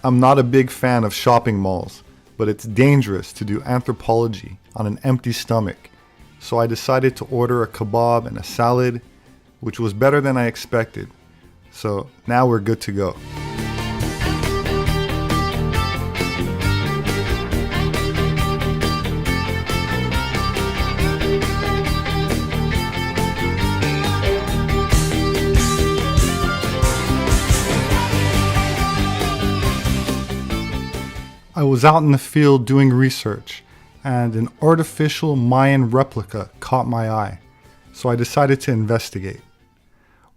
I'm not a big fan of shopping malls, but it's dangerous to do anthropology on an empty stomach, so I decided to order a kebab and a salad, which was better than I expected. So now we're good to go. I was out in the field doing research, and an artificial Mayan replica caught my eye, so I decided to investigate.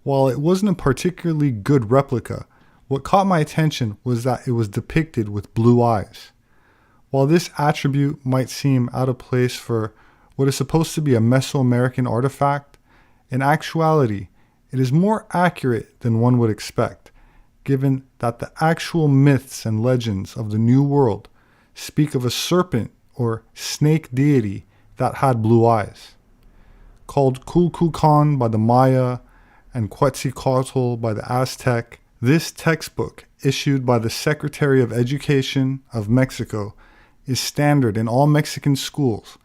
While it wasn't a particularly good replica, what caught my attention was that it was depicted with blue eyes. While this attribute might seem out of place for what is supposed to be a Mesoamerican artifact, in actuality, it is more accurate than one would expect, given that the actual myths and legends of the New World speak of a serpent or snake deity that had blue eyes. Called Kukulkan by the Maya and Quetzalcoatl by the Aztec, this textbook, issued by the Secretary of Education of Mexico, is standard in all Mexican schools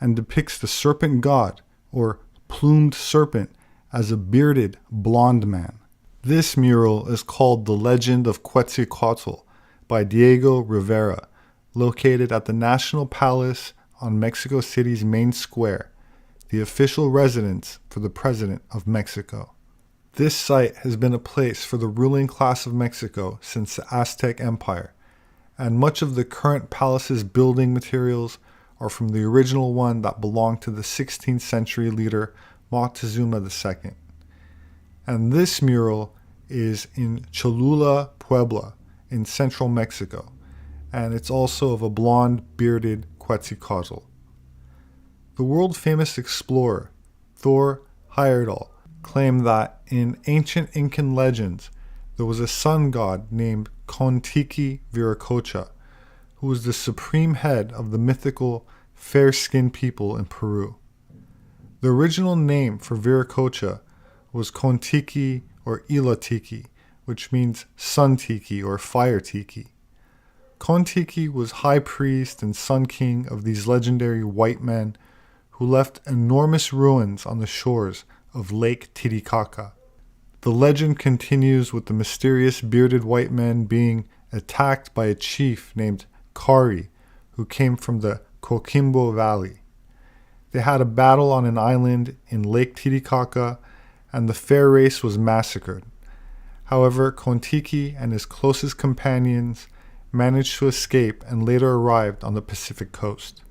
and depicts the serpent god, or plumed serpent, as a bearded, blonde man. This mural is called The Legend of Quetzalcoatl by Diego Rivera, located at the National Palace on Mexico City's main square, the official residence for the President of Mexico. This site has been a place for the ruling class of Mexico since the Aztec Empire, and much of the current palace's building materials are from the original one that belonged to the 16th century leader Moctezuma II. And this mural is in Cholula, Puebla, in central Mexico, and it's also of a blonde, bearded Quetzalcoatl. The world-famous explorer, Thor Heyerdahl, claimed that in ancient Incan legends, there was a sun god named Kontiki Viracocha, who was the supreme head of the mythical fair-skinned people in Peru. The original name for Viracocha was Kontiki or Ilatiki, which means sun tiki or fire tiki. Kontiki was high priest and sun king of these legendary white men who left enormous ruins on the shores of Lake Titicaca. The legend continues with the mysterious bearded white men being attacked by a chief named Kari, who came from the Coquimbo Valley. They had a battle on an island in Lake Titicaca, and the fair race was massacred. However, Kontiki and his closest companions managed to escape and later arrived on the Pacific coast.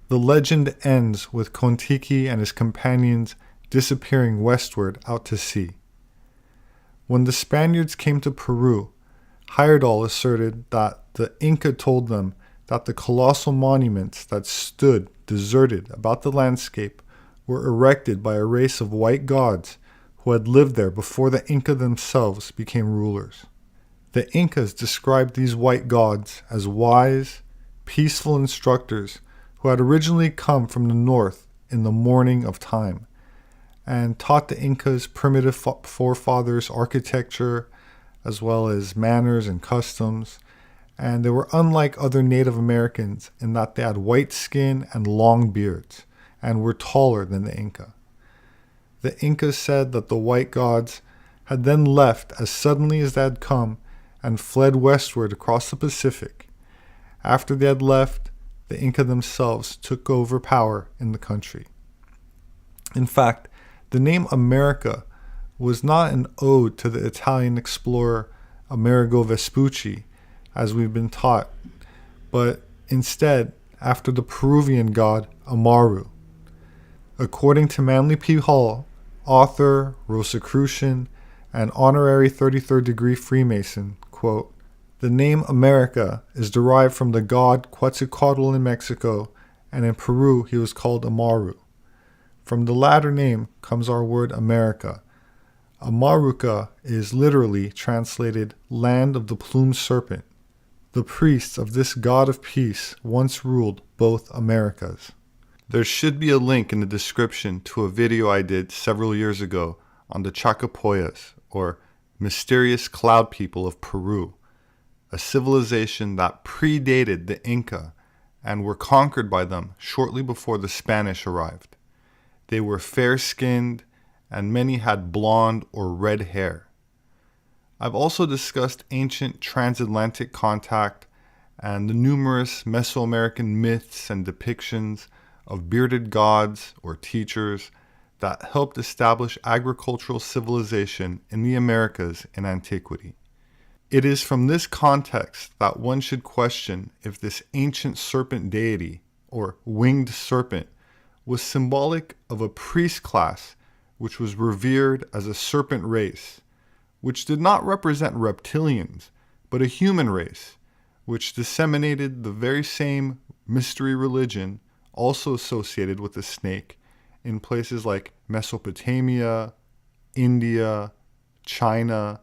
The legend ends with Kontiki and his companions disappearing westward out to sea. When the Spaniards came to Peru, Heyerdahl asserted that the Inca told them that the colossal monuments that stood deserted about the landscape were erected by a race of white gods who had lived there before the Inca themselves became rulers. The Incas described these white gods as wise, peaceful instructors who had originally come from the north in the morning of time, and taught the Incas' primitive forefathers architecture, as well as manners and customs, and they were unlike other Native Americans in that they had white skin and long beards, and were taller than the Inca. The Incas said that the white gods had then left as suddenly as they had come and fled westward across the Pacific. After they had left, the Inca themselves took over power in the country. In fact, the name America was not an ode to the Italian explorer Amerigo Vespucci, as we've been taught, but instead after the Peruvian god Amaru. According to Manly P. Hall, author, Rosicrucian, and honorary 33rd degree Freemason, quote, "The name America is derived from the god Quetzalcoatl in Mexico, and in Peru he was called Amaru. From the latter name comes our word America. Amaruca is literally translated land of the plumed serpent. The priests of this god of peace once ruled both Americas." There should be a link in the description to a video I did several years ago on the Chacapoyas, or mysterious cloud people of Peru, a civilization that predated the Inca and were conquered by them shortly before the Spanish arrived. They were fair-skinned, and many had blonde or red hair. I've also discussed ancient transatlantic contact and the numerous Mesoamerican myths and depictions of bearded gods or teachers that helped establish agricultural civilization in the Americas in antiquity. It is from this context that one should question if this ancient serpent deity, or winged serpent, was symbolic of a priest class which was revered as a serpent race, which did not represent reptilians, but a human race, which disseminated the very same mystery religion also associated with the snake in places like Mesopotamia, India, China,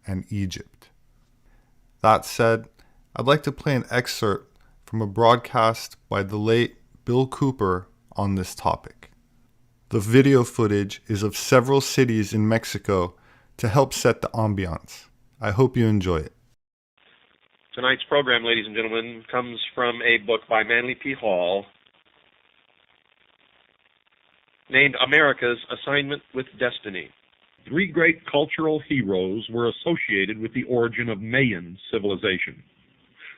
and Egypt. That said, I'd like to play an excerpt from a broadcast by the late Bill Cooper on this topic. The video footage is of several cities in Mexico to help set the ambiance. I hope you enjoy it. Tonight's program, ladies and gentlemen, comes from a book by Manly P. Hall named America's Assignment with Destiny. 3 great cultural heroes were associated with the origin of Mayan civilization.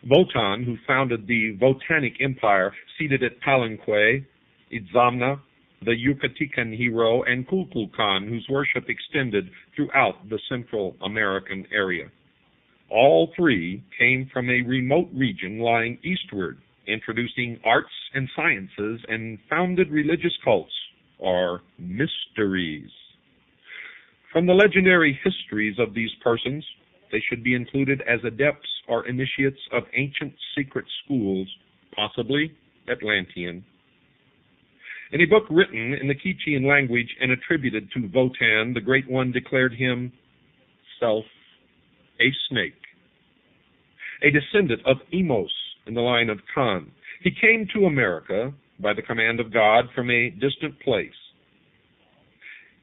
Wotan, who founded the Votanic Empire seated at Palenque, Itzamna, the Yucatecan hero, and Kukulkan, whose worship extended throughout the Central American area. All 3 came from a remote region lying eastward, introducing arts and sciences and founded religious cults, or mysteries. From the legendary histories of these persons, they should be included as adepts or initiates of ancient secret schools, possibly Atlantean. In a book written in the Quichean language and attributed to Wotan, the Great One declared himself a snake, a descendant of Emos in the line of Khan. He came to America by the command of God from a distant place.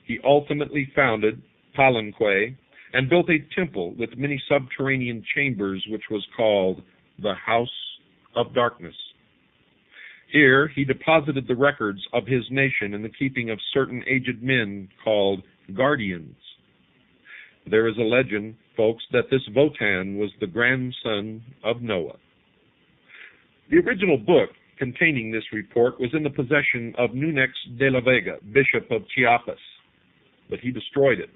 He ultimately founded Palenque and built a temple with many subterranean chambers, which was called the House of Darkness. Here he deposited the records of his nation in the keeping of certain aged men called guardians. There is a legend, folks, that this Wotan was the grandson of Noah. The original book containing this report was in the possession of Nunex de la Vega, Bishop of Chiapas, but he destroyed it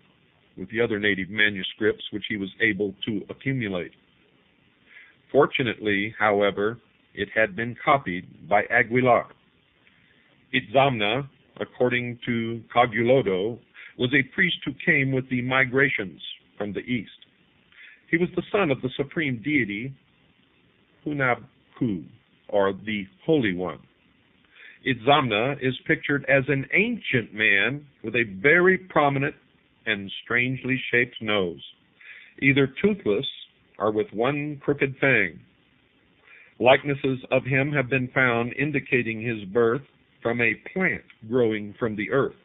with the other native manuscripts which he was able to accumulate. Fortunately, however, it had been copied by Aguilar. Itzamna, according to Cogulodo, was a priest who came with the migrations from the east. He was the son of the supreme deity Hunabku, or the Holy One. Itzamna is pictured as an ancient man with a very prominent and strangely shaped nose, either toothless or with one crooked fang. Likenesses of him have been found indicating his birth from a plant growing from the earth.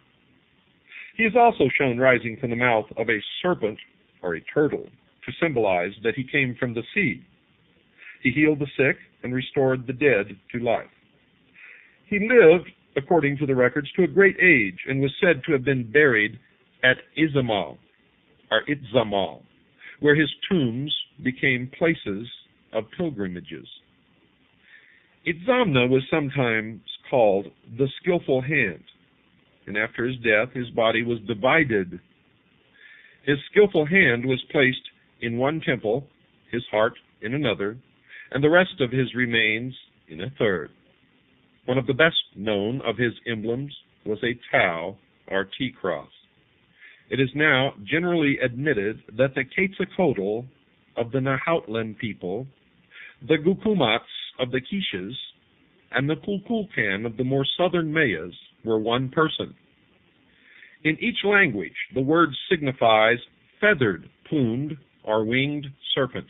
He is also shown rising from the mouth of a serpent or a turtle to symbolize that he came from the sea. He healed the sick and restored the dead to life. He lived, according to the records, to a great age and was said to have been buried at Izamal, where his tombs became places of pilgrimages. Itzamna was sometimes called the skillful hand, and after his death his body was divided. His skillful hand was placed in one temple, his heart in another, and the rest of his remains in a third. One of the best known of his emblems was a Tau, or T-cross. It is now generally admitted that the Quetzalcoatl of the Nahuatl people, the Gukumats of the Quiches, and the Kukulkan of the more southern Mayas were one person. In each language, the word signifies feathered, plumed, or winged serpent.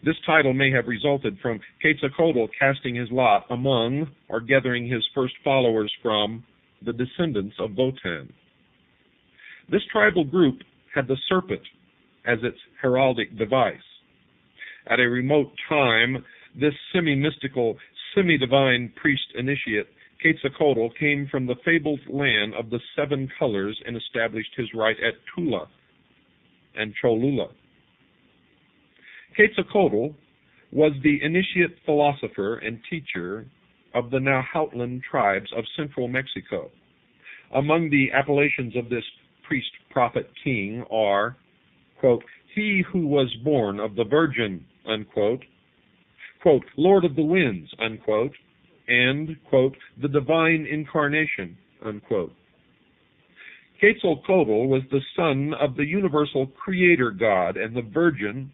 This title may have resulted from Quetzalcoatl casting his lot among, or gathering his first followers from, the descendants of Wotan. This tribal group had the serpent as its heraldic device. At a remote time, this semi-mystical, semi-divine priest initiate, Quetzalcoatl, came from the fabled land of the seven colors and established his right at Tula and Cholula. Quetzalcoatl was the initiate philosopher and teacher of the Nahuatl tribes of central Mexico. Among the appellations of this priest, prophet, king are, quote, he who was born of the Virgin, unquote, quote, Lord of the winds, unquote, and, quote, the divine incarnation, unquote. Quetzalcoatl was the son of the universal creator God and the Virgin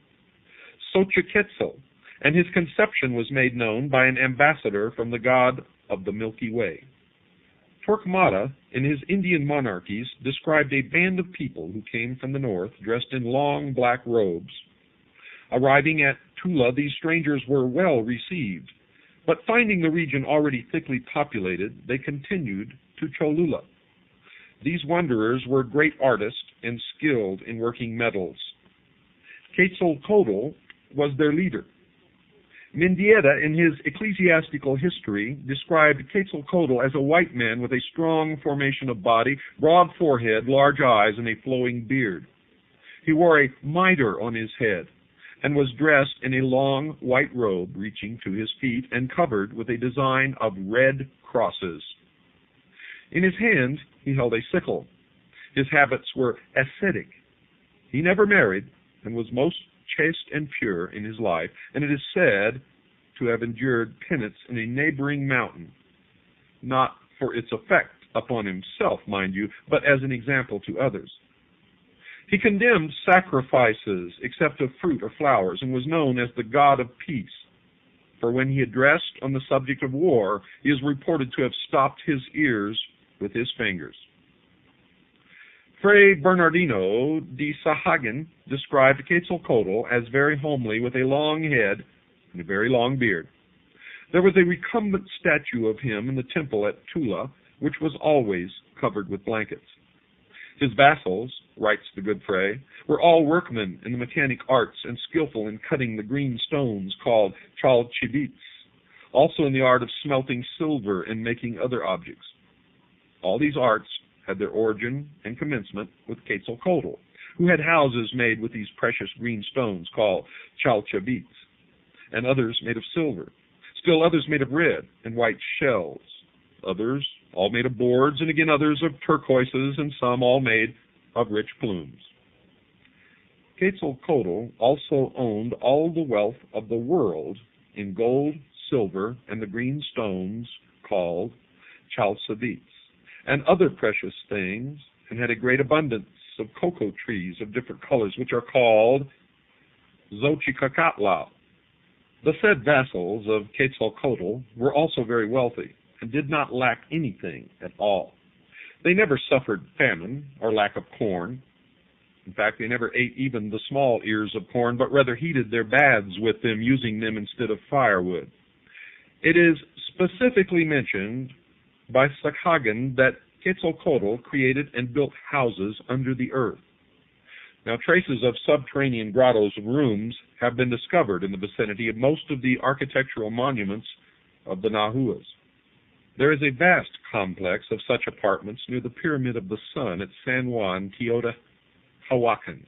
Xochiquetzal, and his conception was made known by an ambassador from the god of the Milky Way. Torquemada, in his Indian monarchies, described a band of people who came from the north dressed in long black robes. Arriving at Tula, these strangers were well received, but finding the region already thickly populated, they continued to Cholula. These wanderers were great artists and skilled in working metals. Quetzalcoatl was their leader. Mendieta, in his ecclesiastical history, described Quetzalcoatl as a white man with a strong formation of body, broad forehead, large eyes, and a flowing beard. He wore a mitre on his head and was dressed in a long white robe reaching to his feet and covered with a design of red crosses. In his hand he held a sickle. His habits were ascetic. He never married and was most chaste and pure in his life, and it is said to have endured penance in a neighboring mountain, not for its effect upon himself, mind you, but as an example to others. He condemned sacrifices except of fruit or flowers, and was known as the God of peace. For when he addressed on the subject of war, he is reported to have stopped his ears with his fingers. Fray Bernardino de Sahagun described Quetzalcoatl as very homely, with a long head and a very long beard. There was a recumbent statue of him in the temple at Tula, which was always covered with blankets. His vassals, writes the good Fray, were all workmen in the mechanic arts and skillful in cutting the green stones called chalchibits, also in the art of smelting silver and making other objects. All these arts had their origin and commencement with Quetzalcoatl, who had houses made with these precious green stones called chalchibits, and others made of silver, still others made of red and white shells, others all made of boards, and again others of turquoises, and some all made of rich plumes. Quetzalcoatl also owned all the wealth of the world in gold, silver, and the green stones called chalcedits, and other precious things, and had a great abundance of cocoa trees of different colors, which are called Xochicacatl. The said vassals of Quetzalcoatl were also very wealthy, and did not lack anything at all. They never suffered famine or lack of corn. In fact, they never ate even the small ears of corn, but rather heated their baths with them, using them instead of firewood. It is specifically mentioned by Sahagun that Quetzalcoatl created and built houses under the earth. Now, traces of subterranean grottos and rooms have been discovered in the vicinity of most of the architectural monuments of the Nahuas. There is a vast complex of such apartments near the Pyramid of the Sun at San Juan, Teotihuacan.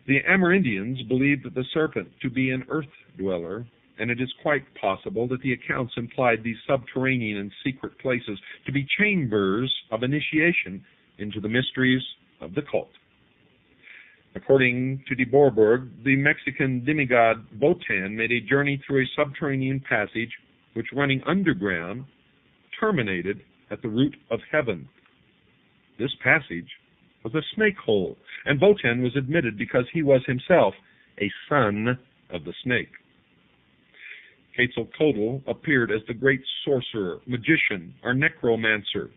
The Amerindians believed the Serpent to be an earth dweller, and it is quite possible that the accounts implied these subterranean and secret places to be chambers of initiation into the mysteries of the cult. According to de Bourbourg, the Mexican demigod Wotan made a journey through a subterranean passage which, running underground, terminated at the root of heaven. This passage was a snake hole, and Wotan was admitted because he was himself a son of the snake. Quetzalcoatl appeared as the great sorcerer, magician, or necromancer.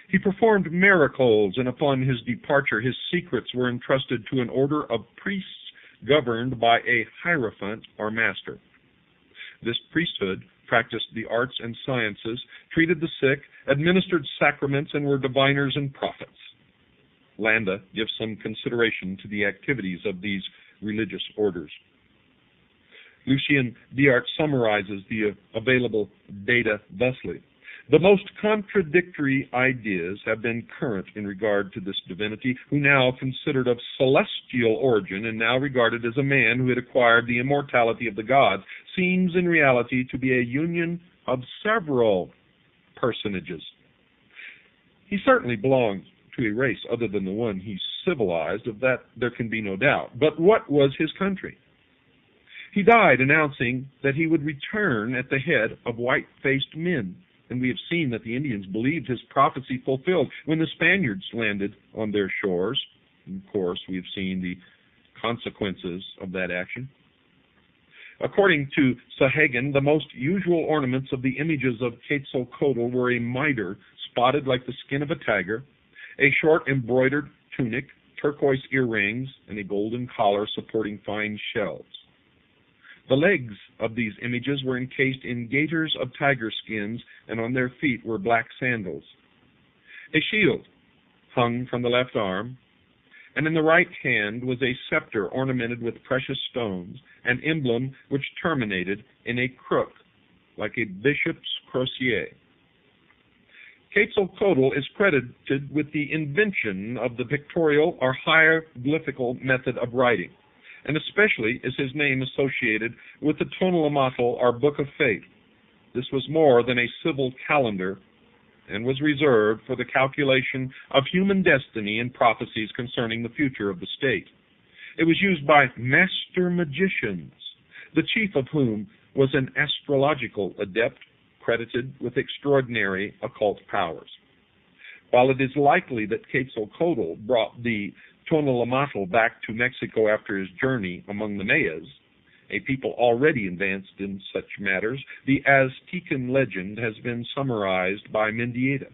He performed miracles, and upon his departure his secrets were entrusted to an order of priests governed by a hierophant or master. This priesthood practiced the arts and sciences, treated the sick, administered sacraments, and were diviners and prophets. Landa gives some consideration to the activities of these religious orders. Lucien Diart summarizes the available data thusly. The most contradictory ideas have been current in regard to this divinity, who now considered of celestial origin and now regarded as a man who had acquired the immortality of the gods, seems in reality to be a union of several personages. He certainly belonged to a race other than the one he civilized, of that there can be no doubt. But what was his country? He died announcing that he would return at the head of white-faced men. And we have seen that the Indians believed his prophecy fulfilled when the Spaniards landed on their shores. And of course, we have seen the consequences of that action. According to Sahagan, the most usual ornaments of the images of Quetzalcoatl were a mitre spotted like the skin of a tiger, a short embroidered tunic, turquoise earrings, and a golden collar supporting fine shells. The legs of these images were encased in gaiters of tiger skins, and on their feet were black sandals. A shield hung from the left arm, and in the right hand was a scepter ornamented with precious stones, an emblem which terminated in a crook, like a bishop's crosier. Quetzalcoatl is credited with the invention of the pictorial or hieroglyphical method of writing, and especially is his name associated with the Tonalamatl, or Book of Fate. This was more than a civil calendar, and was reserved for the calculation of human destiny and prophecies concerning the future of the state. It was used by master magicians, the chief of whom was an astrological adept credited with extraordinary occult powers. While it is likely that Quetzalcoatl brought the Tonalamatl back to Mexico after his journey among the Mayas, a people already advanced in such matters, the Aztecan legend has been summarized by Mendieta.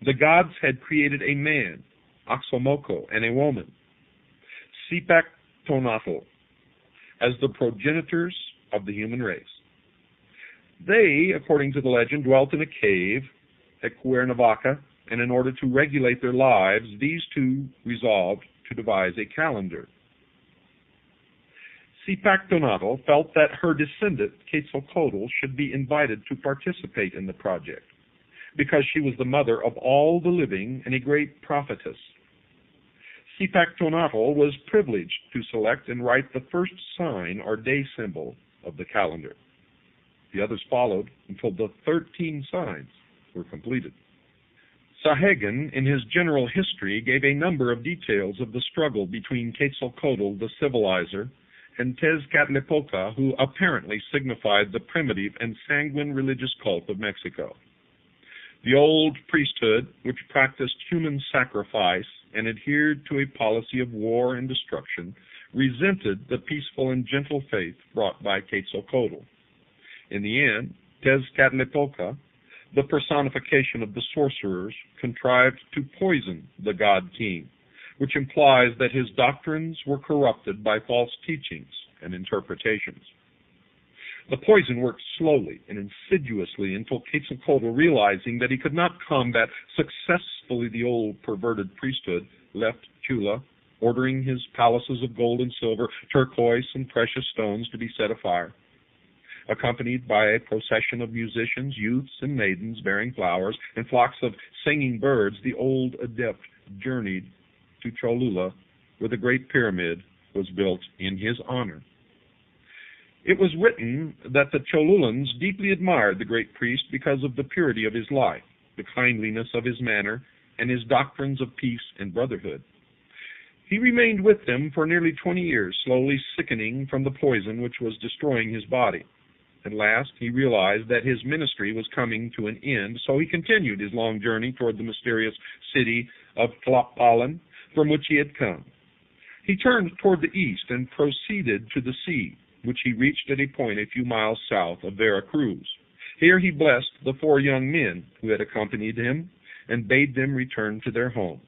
The gods had created a man, Oxomoco, and a woman, SEPEHR, as the progenitors of the human race. They, according to the legend, dwelt in a cave at Cuernavaca, and in order to regulate their lives, these two resolved to devise a calendar. SEPEHR felt that her descendant, Quetzalcoatl, should be invited to participate in the project, because she was the mother of all the living and a great prophetess. SEPEHR was privileged to select and write the first sign or day symbol of the calendar. The others followed until the 13 signs were completed. Sahagan, in his general history, gave a number of details of the struggle between Quetzalcoatl, the civilizer, and Tezcatlipoca, who apparently signified the primitive and sanguine religious cult of Mexico. The old priesthood, which practiced human sacrifice and adhered to a policy of war and destruction, resented the peaceful and gentle faith brought by Quetzalcoatl. In the end, Tezcatlipoca, the personification of the sorcerers, contrived to poison the god king, which implies that his doctrines were corrupted by false teachings and interpretations. The poison worked slowly and insidiously until Quetzalcoatl, realizing that he could not combat successfully the old perverted priesthood, left Chula, ordering his palaces of gold and silver, turquoise and precious stones to be set afire. Accompanied by a procession of musicians, youths and maidens bearing flowers, and flocks of singing birds, the old adept journeyed to Cholula, where the Great Pyramid was built in his honor. It was written that the Cholulans deeply admired the great priest because of the purity of his life, the kindliness of his manner, and his doctrines of peace and brotherhood. He remained with them for nearly 20 years, slowly sickening from the poison which was destroying his body. At last, he realized that his ministry was coming to an end, so he continued his long journey toward the mysterious city of Tlapalan, from which he had come. He turned toward the east and proceeded to the sea, which he reached at a point a few miles south of Veracruz. Here he blessed the 4 young men who had accompanied him and bade them return to their homes,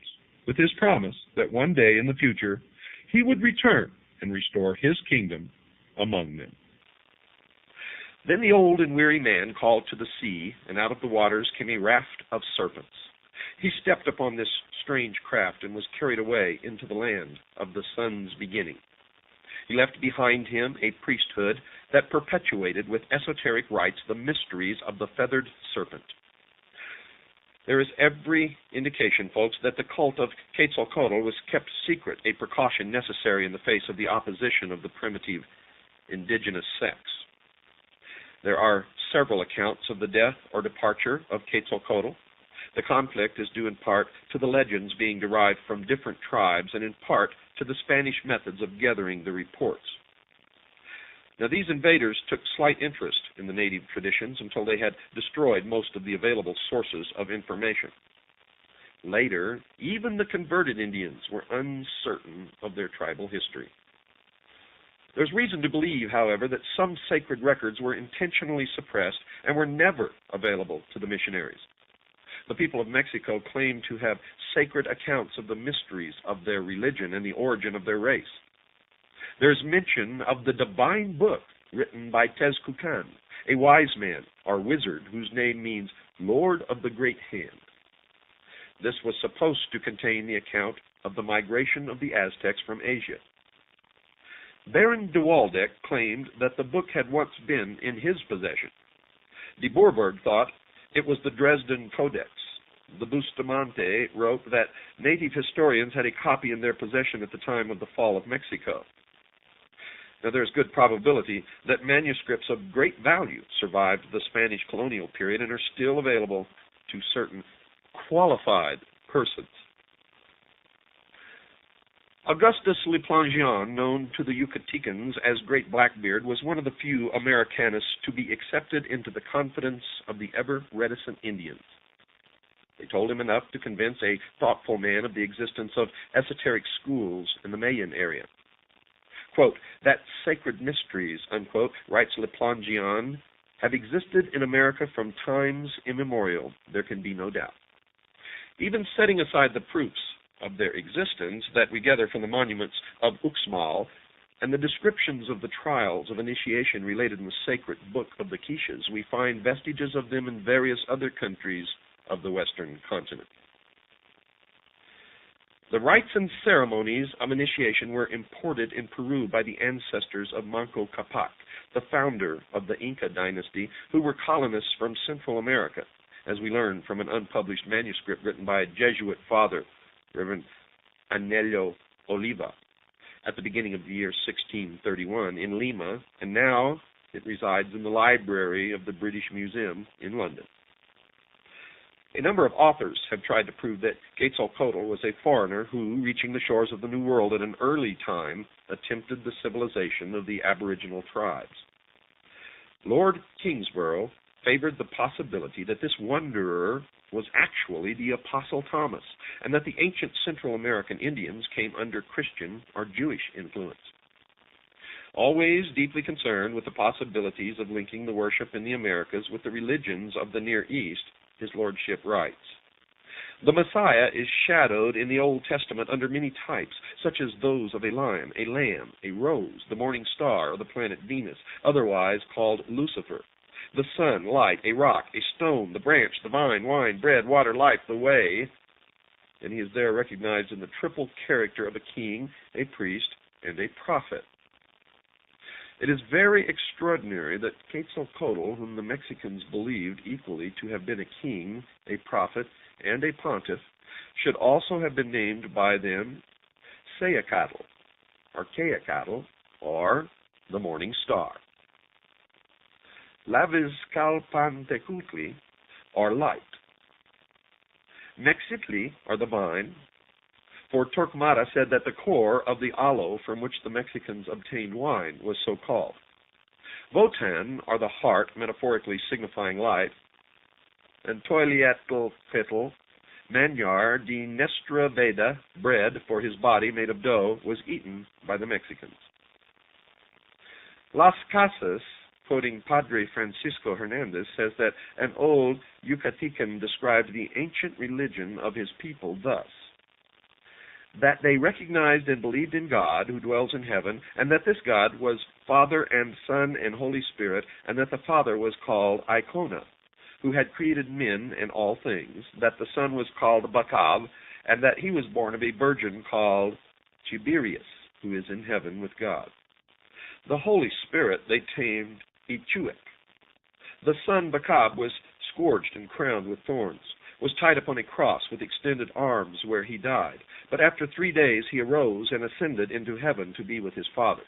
with his promise that one day in the future he would return and restore his kingdom among them. Then the old and weary man called to the sea, and out of the waters came a raft of serpents. He stepped upon this strange craft and was carried away into the land of the sun's beginning. He left behind him a priesthood that perpetuated with esoteric rites the mysteries of the feathered serpent. There is every indication, folks, that the cult of Quetzalcoatl was kept secret, a precaution necessary in the face of the opposition of the primitive indigenous sects. There are several accounts of the death or departure of Quetzalcoatl. The conflict is due in part to the legends being derived from different tribes and in part to the Spanish methods of gathering the reports. Now, these invaders took slight interest in the native traditions until they had destroyed most of the available sources of information. Later, even the converted Indians were uncertain of their tribal history. There's reason to believe, however, that some sacred records were intentionally suppressed and were never available to the missionaries. The people of Mexico claim to have sacred accounts of the mysteries of their religion and the origin of their race. There's mention of the divine book written by Tezcucan, a wise man or wizard whose name means Lord of the Great Hand. This was supposed to contain the account of the migration of the Aztecs from Asia. Baron de Waldeck claimed that the book had once been in his possession. De Bourbourg thought it was the Dresden Codex. The Bustamante wrote that native historians had a copy in their possession at the time of the fall of Mexico. Now, there's good probability that manuscripts of great value survived the Spanish colonial period and are still available to certain qualified persons. Augustus Leplangian, known to the Yucatecans as Great Blackbeard, was one of the few Americanists to be accepted into the confidence of the ever-reticent Indians. They told him enough to convince a thoughtful man of the existence of esoteric schools in the Mayan area. Quote, that sacred mysteries, unquote, writes Leplangian, have existed in America from times immemorial, there can be no doubt. Even setting aside the proofs of their existence that we gather from the monuments of Uxmal and the descriptions of the trials of initiation related in the sacred book of the Quiches, we find vestiges of them in various other countries of the Western continent. The rites and ceremonies of initiation were imported in Peru by the ancestors of Manco Capac, the founder of the Inca dynasty, who were colonists from Central America, as we learn from an unpublished manuscript written by a Jesuit father, Reverend Anelio Oliva, at the beginning of the year 1631 in Lima, and now it resides in the library of the British Museum in London. A number of authors have tried to prove that Quetzalcoatl was a foreigner who, reaching the shores of the New World at an early time, attempted the civilization of the aboriginal tribes. Lord Kingsborough favored the possibility that this wanderer was actually the Apostle Thomas, and that the ancient Central American Indians came under Christian or Jewish influence. Always deeply concerned with the possibilities of linking the worship in the Americas with the religions of the Near East, his lordship writes, the Messiah is shadowed in the Old Testament under many types, such as those of a lion, a lamb, a rose, the morning star, or the planet Venus, otherwise called Lucifer, the sun, light, a rock, a stone, the branch, the vine, wine, bread, water, life, the way, and he is there recognized in the triple character of a king, a priest, and a prophet. It is very extraordinary that Quetzalcoatl, whom the Mexicans believed equally to have been a king, a prophet, and a pontiff, should also have been named by them Sayacatl, or Quetzalcoatl, or the morning star. Laviscalpantecutli, or light. Mexitli, or the vine, for Torquemada said that the core of the aloe from which the Mexicans obtained wine was so called. Votan, or the heart, metaphorically signifying light, and Toiliatl, Manyar de Nestra Veda, bread for his body made of dough, was eaten by the Mexicans. Las Casas, quoting Padre Francisco Hernandez, says that an old Yucatecan described the ancient religion of his people thus: that they recognized and believed in God who dwells in heaven, and that this God was Father and Son and Holy Spirit, and that the Father was called Icona, who had created men and all things, that the Son was called Bacav, and that he was born of a virgin called Tiberius, who is in heaven with God. The Holy Spirit they tamed Ichuik. The son Bakab was scourged and crowned with thorns, was tied upon a cross with extended arms where he died. But after 3 days he arose and ascended into heaven to be with his Father.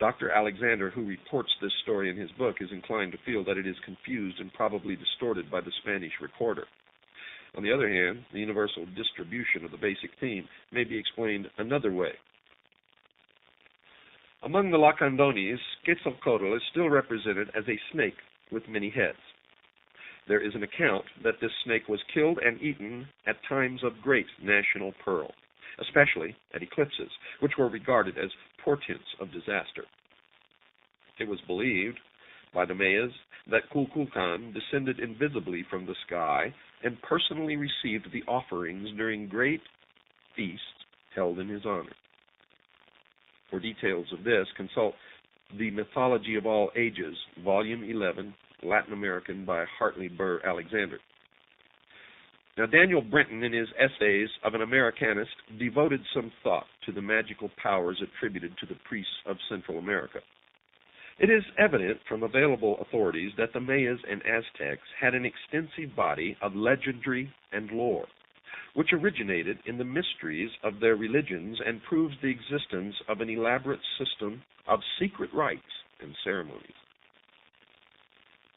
Dr. Alexander, who reports this story in his book, is inclined to feel that it is confused and probably distorted by the Spanish recorder. On the other hand, the universal distribution of the basic theme may be explained another way. Among the Lacandones, Quetzalcoatl is still represented as a snake with many heads. There is an account that this snake was killed and eaten at times of great national peril, especially at eclipses, which were regarded as portents of disaster. It was believed by the Mayas that Kukulkan descended invisibly from the sky and personally received the offerings during great feasts held in his honor. For details of this, consult The Mythology of All Ages, Volume 11, Latin American by Hartley Burr Alexander. Now, Daniel Brenton, in his Essays of an Americanist, devoted some thought to the magical powers attributed to the priests of Central America. It is evident from available authorities that the Mayas and Aztecs had an extensive body of legendary and lore, which originated in the mysteries of their religions and proves the existence of an elaborate system of secret rites and ceremonies.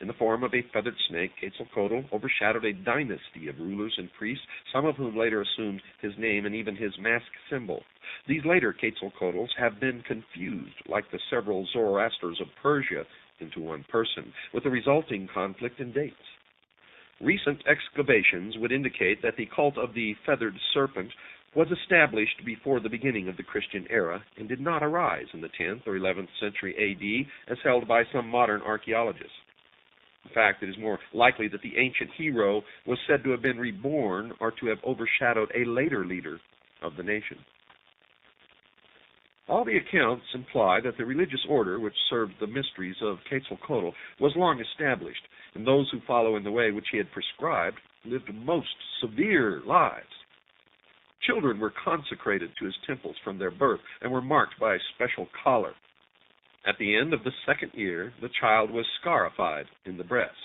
In the form of a feathered snake, Quetzalcoatl overshadowed a dynasty of rulers and priests, some of whom later assumed his name and even his mask symbol. These later Quetzalcoatls have been confused, like the several Zoroasters of Persia, into one person, with the resulting conflict in dates. Recent excavations would indicate that the cult of the feathered serpent was established before the beginning of the Christian era and did not arise in the 10th or 11th century A.D. as held by some modern archaeologists. In fact, it is more likely that the ancient hero was said to have been reborn or to have overshadowed a later leader of the nation. All the accounts imply that the religious order which served the mysteries of Quetzalcoatl was long established, and those who follow in the way which he had prescribed lived most severe lives. Children were consecrated to his temples from their birth and were marked by a special collar. At the end of the 2nd year, the child was scarified in the breast.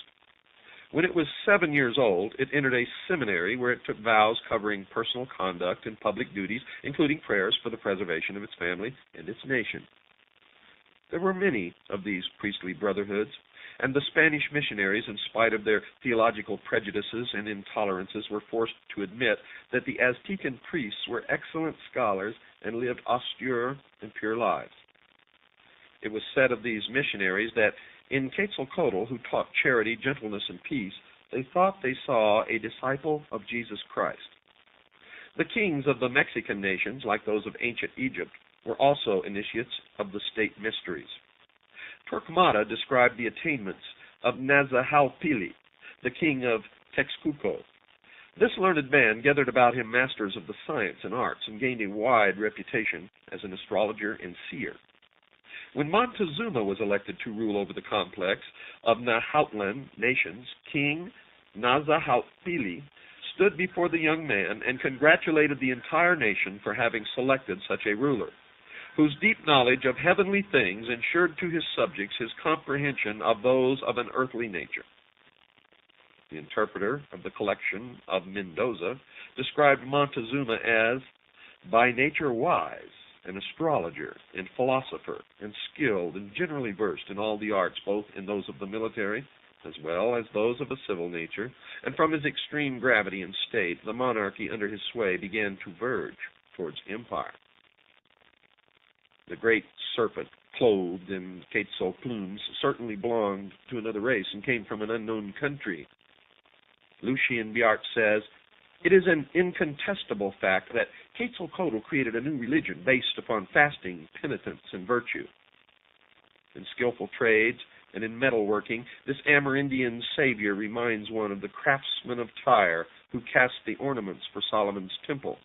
When it was 7 years old, it entered a seminary where it took vows covering personal conduct and public duties, including prayers for the preservation of its family and its nation. There were many of these priestly brotherhoods, and the Spanish missionaries, in spite of their theological prejudices and intolerances, were forced to admit that the Aztecan priests were excellent scholars and lived austere and pure lives. It was said of these missionaries that in Quetzalcoatl, who taught charity, gentleness, and peace, they thought they saw a disciple of Jesus Christ. The kings of the Mexican nations, like those of ancient Egypt, were also initiates of the state mysteries. Torquemada described the attainments of Nazahualpili, the king of Texcoco. This learned man gathered about him masters of the science and arts and gained a wide reputation as an astrologer and seer. When Montezuma was elected to rule over the complex of Nahuatlan nations, King Nazahualpili stood before the young man and congratulated the entire nation for having selected such a ruler, whose deep knowledge of heavenly things ensured to his subjects his comprehension of those of an earthly nature. The interpreter of the collection of Mendoza described Montezuma as by nature wise, an astrologer and philosopher, and skilled and generally versed in all the arts, both in those of the military as well as those of a civil nature, and from his extreme gravity and state, the monarchy under his sway began to verge towards empire. The great serpent, clothed in quetzal plumes, certainly belonged to another race and came from an unknown country. Lucien Biart says, "It is an incontestable fact that Quetzalcoatl created a new religion based upon fasting, penitence, and virtue. In skillful trades and in metalworking, this Amerindian savior reminds one of the craftsmen of Tyre who cast the ornaments for Solomon's temple.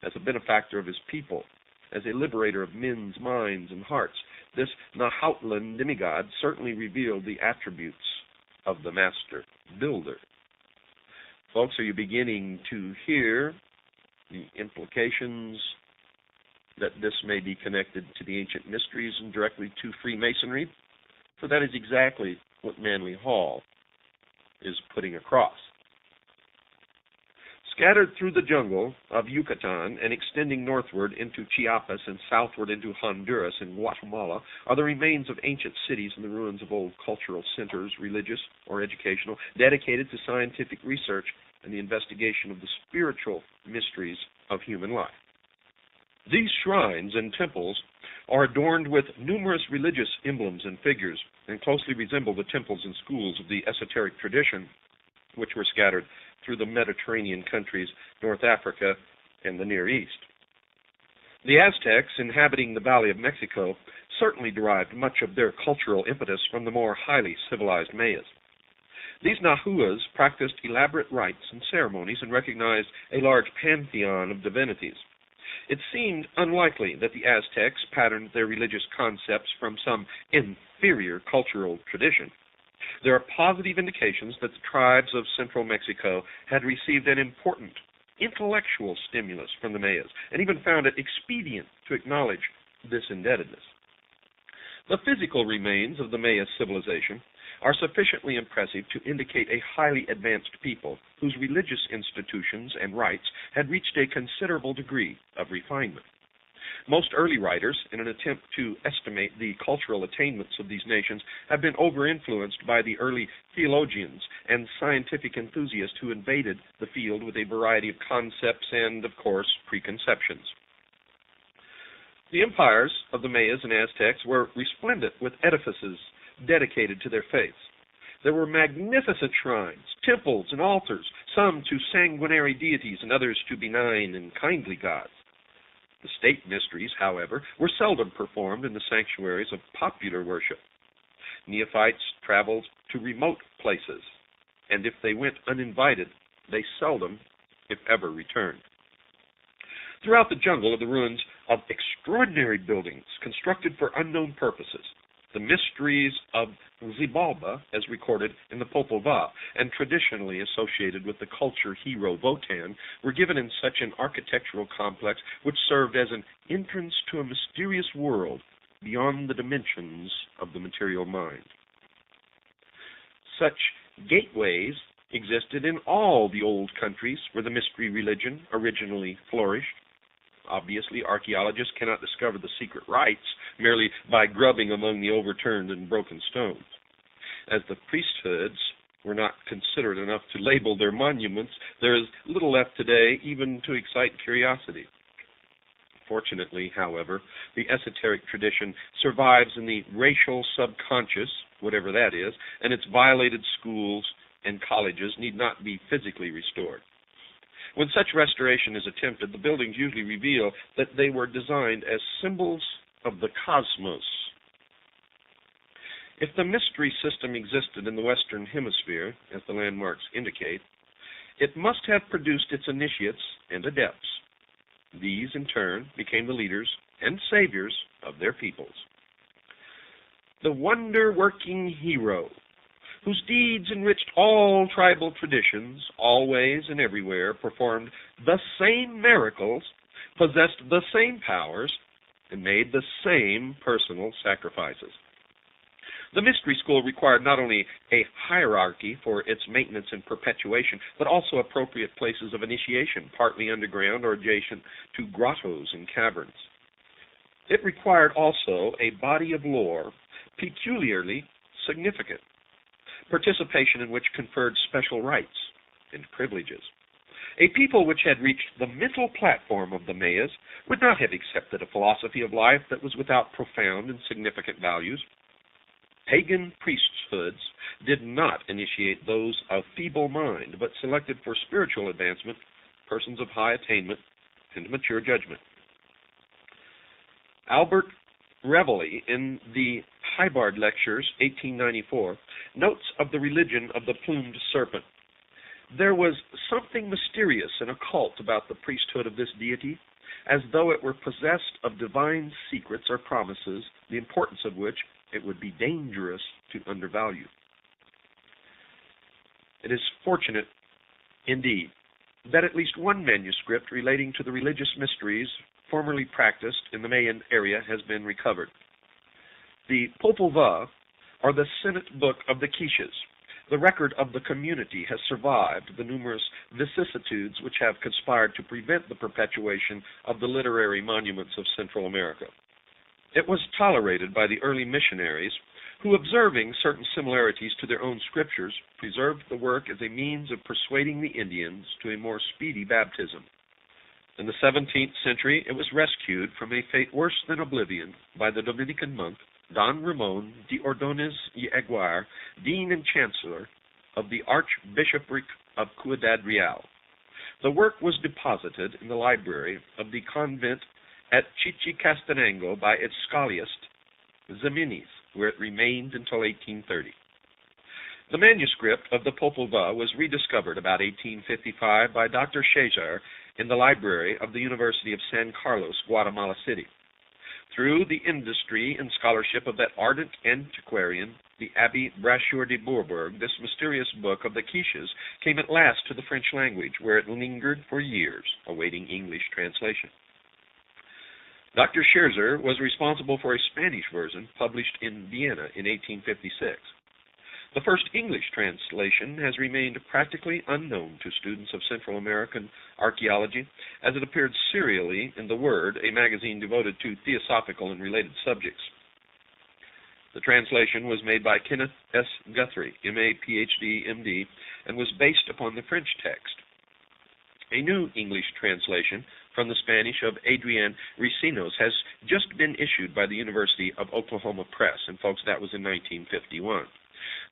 As a benefactor of his people, as a liberator of men's minds and hearts, this Nahuatlan demigod certainly revealed the attributes of the master builder." Folks, are you beginning to hear the implications that this may be connected to the ancient mysteries and directly to Freemasonry, for that is exactly what Manly Hall is putting across. Scattered through the jungle of Yucatan and extending northward into Chiapas and southward into Honduras and Guatemala are the remains of ancient cities and the ruins of old cultural centers, religious or educational, dedicated to scientific research and the investigation of the spiritual mysteries of human life. These shrines and temples are adorned with numerous religious emblems and figures and closely resemble the temples and schools of the esoteric tradition, which were scattered through the Mediterranean countries, North Africa, and the Near East. The Aztecs inhabiting the Valley of Mexico certainly derived much of their cultural impetus from the more highly civilized Mayas. These Nahuas practiced elaborate rites and ceremonies and recognized a large pantheon of divinities. It seemed unlikely that the Aztecs patterned their religious concepts from some inferior cultural tradition. There are positive indications that the tribes of central Mexico had received an important intellectual stimulus from the Mayas and even found it expedient to acknowledge this indebtedness. The physical remains of the Maya civilization are sufficiently impressive to indicate a highly advanced people whose religious institutions and rites had reached a considerable degree of refinement. Most early writers, in an attempt to estimate the cultural attainments of these nations, have been over-influenced by the early theologians and scientific enthusiasts who invaded the field with a variety of concepts and, of course, preconceptions. The empires of the Mayas and Aztecs were resplendent with edifices dedicated to their faiths. There were magnificent shrines, temples, and altars, some to sanguinary deities and others to benign and kindly gods. The state mysteries, however, were seldom performed in the sanctuaries of popular worship. Neophytes traveled to remote places, and if they went uninvited, they seldom, if ever, returned. Throughout the jungle are the ruins of extraordinary buildings constructed for unknown purposes. The mysteries of Xibalba, as recorded in the Popol Vuh, and traditionally associated with the culture hero Wotan, were given in such an architectural complex which served as an entrance to a mysterious world beyond the dimensions of the material mind. Such gateways existed in all the old countries where the mystery religion originally flourished. Obviously, archaeologists cannot discover the secret rites merely by grubbing among the overturned and broken stones. As the priesthoods were not considerate enough to label their monuments, there is little left today even to excite curiosity. Fortunately, however, the esoteric tradition survives in the racial subconscious, whatever that is, and its violated schools and colleges need not be physically restored. When such restoration is attempted, the buildings usually reveal that they were designed as symbols of the cosmos. If the mystery system existed in the Western Hemisphere, as the landmarks indicate, it must have produced its initiates and adepts. These, in turn, became the leaders and saviors of their peoples. The wonder-working hero, whose deeds enriched all tribal traditions, always and everywhere performed the same miracles, possessed the same powers, and made the same personal sacrifices. The mystery school required not only a hierarchy for its maintenance and perpetuation, but also appropriate places of initiation, partly underground or adjacent to grottos and caverns. It required also a body of lore peculiarly significant, participation in which conferred special rights and privileges. A people which had reached the mental platform of the Mayas would not have accepted a philosophy of life that was without profound and significant values. Pagan priesthoods did not initiate those of feeble mind, but selected for spiritual advancement persons of high attainment and mature judgment. Albert Reveille, in the Hybard Lectures, 1894, notes of the religion of the plumed serpent. There was something mysterious and occult about the priesthood of this deity, as though it were possessed of divine secrets or promises, the importance of which it would be dangerous to undervalue. It is fortunate, indeed, that at least one manuscript relating to the religious mysteries formerly practiced in the Mayan area has been recovered. The Popol Vuh, or the Senate Book of the Quiches, the record of the community, has survived the numerous vicissitudes which have conspired to prevent the perpetuation of the literary monuments of Central America. It was tolerated by the early missionaries, who, observing certain similarities to their own scriptures, preserved the work as a means of persuading the Indians to a more speedy baptism. In the 17th century, it was rescued from a fate worse than oblivion by the Dominican monk Don Ramon de Ordonez y Aguirre, Dean and Chancellor of the Archbishopric of Ciudad Real. The work was deposited in the library of the convent at Chichicastenango by its scholiast, Ximenes, where it remained until 1830. The manuscript of the Popol Vuh was rediscovered about 1855 by Dr. SEPEHR in the library of the University of San Carlos, Guatemala City. Through the industry and scholarship of that ardent antiquarian, the Abbé Brasseur de Bourbourg, this mysterious book of the Quiches came at last to the French language, where it lingered for years, awaiting English translation. Dr. SEPEHR was responsible for a Spanish version published in Vienna in 1856. The first English translation has remained practically unknown to students of Central American archaeology, as it appeared serially in The Word, a magazine devoted to theosophical and related subjects. The translation was made by Kenneth S. Guthrie, M.A., Ph.D., M.D., and was based upon the French text. A new English translation from the Spanish of Adrian Ricinos has just been issued by the University of Oklahoma Press, and folks, that was in 1951.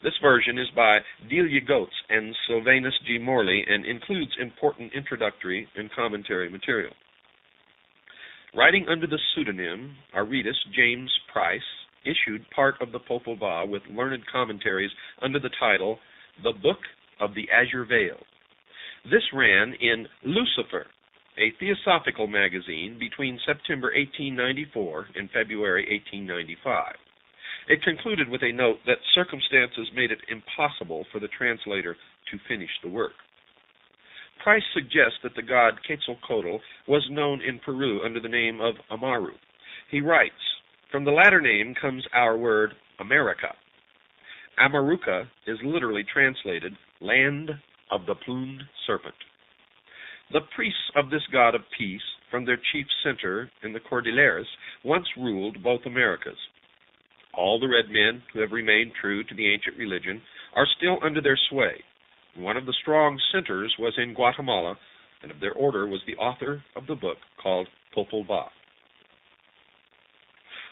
This version is by Delia Goetz and Sylvanus G. Morley and includes important introductory and commentary material. Writing under the pseudonym Aretas James Price, issued part of the Popol Vuh with learned commentaries under the title The Book of the Azure Veil. This ran in Lucifer, a theosophical magazine, between September 1894 and February 1895. It concluded with a note that circumstances made it impossible for the translator to finish the work. Price suggests that the god Quetzalcoatl was known in Peru under the name of Amaru. He writes, "From the latter name comes our word America. Amaruca is literally translated land of the plumed serpent." The priests of this god of peace, from their chief center in the Cordilleras, once ruled both Americas. All the red men who have remained true to the ancient religion are still under their sway. One of the strong centers was in Guatemala, and of their order was the author of the book called Popol Vuh.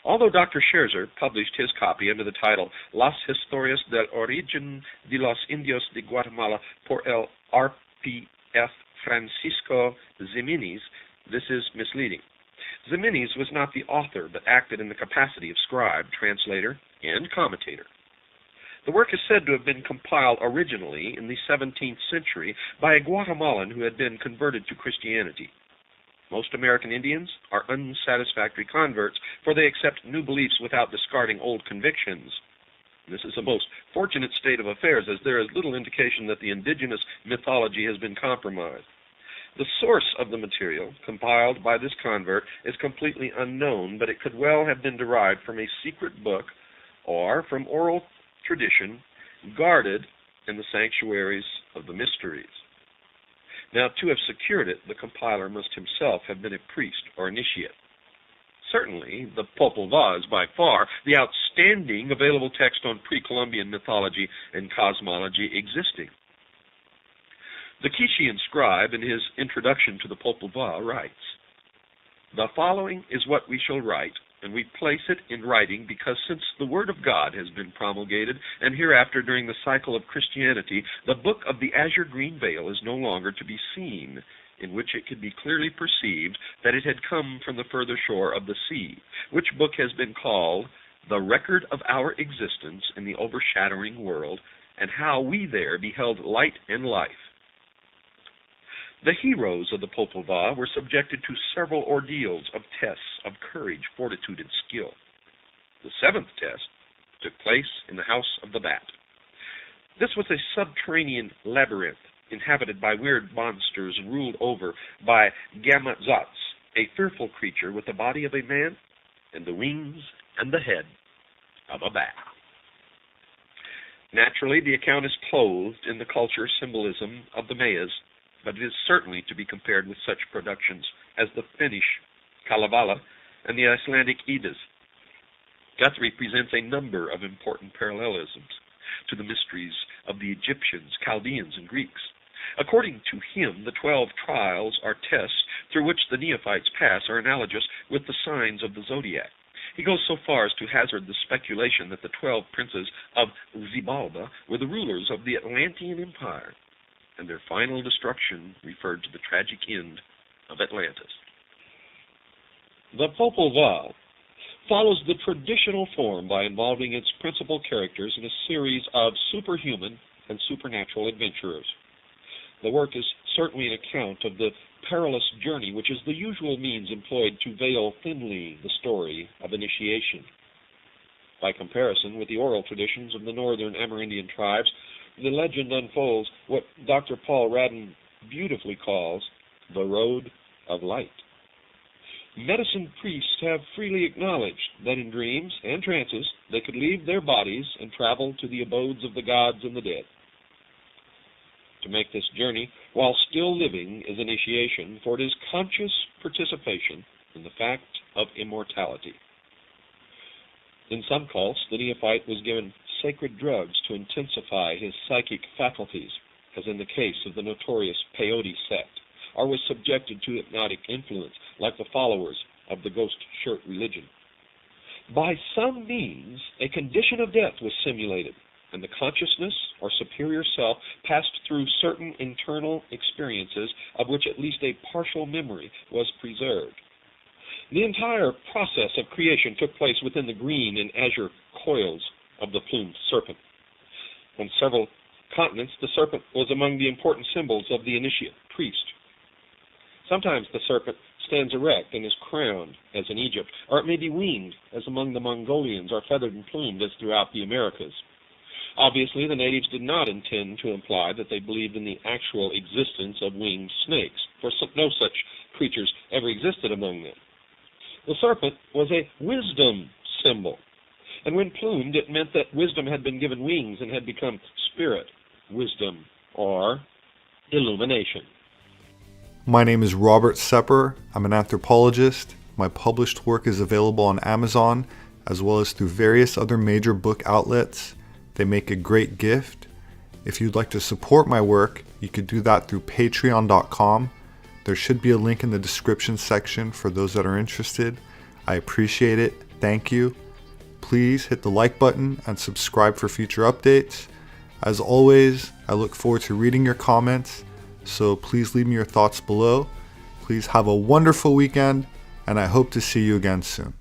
Although Dr. SEPEHR published his copy under the title Las Historias del Origen de los Indios de Guatemala por el R.P.F. Francisco Ximenes, this is misleading. Ximenes was not the author, but acted in the capacity of scribe, translator, and commentator. The work is said to have been compiled originally in the 17th century by a Guatemalan who had been converted to Christianity. Most American Indians are unsatisfactory converts, for they accept new beliefs without discarding old convictions. This is a most fortunate state of affairs, as there is little indication that the indigenous mythology has been compromised. The source of the material compiled by this convert is completely unknown, but it could well have been derived from a secret book or from oral tradition guarded in the sanctuaries of the mysteries. Now, to have secured it, the compiler must himself have been a priest or initiate. Certainly, the Popol Vuh is by far the outstanding available text on pre-Columbian mythology and cosmology existing. The Quichean scribe, in his introduction to the Popol Vuh, writes, "The following is what we shall write, and we place it in writing because since the Word of God has been promulgated, and hereafter during the cycle of Christianity, the book of the azure green veil is no longer to be seen, in which it could be clearly perceived that it had come from the further shore of the sea, which book has been called the record of our existence in the overshadowing world, and how we there beheld light and life." The heroes of the Popol Vuh were subjected to several ordeals of tests of courage, fortitude, and skill. The seventh test took place in the House of the Bat. This was a subterranean labyrinth inhabited by weird monsters ruled over by Gamma-Zots, a fearful creature with the body of a man and the wings and the head of a bat. Naturally, the account is clothed in the culture symbolism of the Mayas, but it is certainly to be compared with such productions as the Finnish Kalevala and the Icelandic Eddas. Guthrie presents a number of important parallelisms to the mysteries of the Egyptians, Chaldeans, and Greeks. According to him, the 12 trials or tests through which the neophytes pass are analogous with the signs of the zodiac. He goes so far as to hazard the speculation that the 12 princes of Xibalba were the rulers of the Atlantean Empire, and their final destruction referred to the tragic end of Atlantis. The Popol Vuh follows the traditional form by involving its principal characters in a series of superhuman and supernatural adventurers. The work is certainly an account of the perilous journey which is the usual means employed to veil thinly the story of initiation. By comparison with the oral traditions of the northern Amerindian tribes, the legend unfolds what Dr. Paul Radden beautifully calls the road of light. Medicine priests have freely acknowledged that in dreams and trances they could leave their bodies and travel to the abodes of the gods and the dead. To make this journey while still living is initiation, for it is conscious participation in the fact of immortality. In some cults, the neophyte was given sacred drugs to intensify his psychic faculties, as in the case of the notorious peyote sect, or was subjected to hypnotic influence, like the followers of the ghost shirt religion. By some means, a condition of death was simulated, and the consciousness or superior self passed through certain internal experiences of which at least a partial memory was preserved. The entire process of creation took place within the green and azure coils of the plumed serpent. On several continents, the serpent was among the important symbols of the initiate priest. Sometimes the serpent stands erect and is crowned, as in Egypt, or it may be winged, as among the Mongolians, or feathered and plumed, as throughout the Americas. Obviously, the natives did not intend to imply that they believed in the actual existence of winged snakes, for no such creatures ever existed among them. The serpent was a wisdom symbol, and when plumed, it meant that wisdom had been given wings and had become spirit, wisdom, or illumination. My name is Robert SEPEHR. I'm an anthropologist. My published work is available on Amazon, as well as through various other major book outlets. They make a great gift. If you'd like to support my work, you could do that through patreon.com. There should be a link in the description section for those that are interested. I appreciate it. Thank you. Please hit the like button and subscribe for future updates. As always, I look forward to reading your comments, so please leave me your thoughts below. Please have a wonderful weekend, and I hope to see you again soon.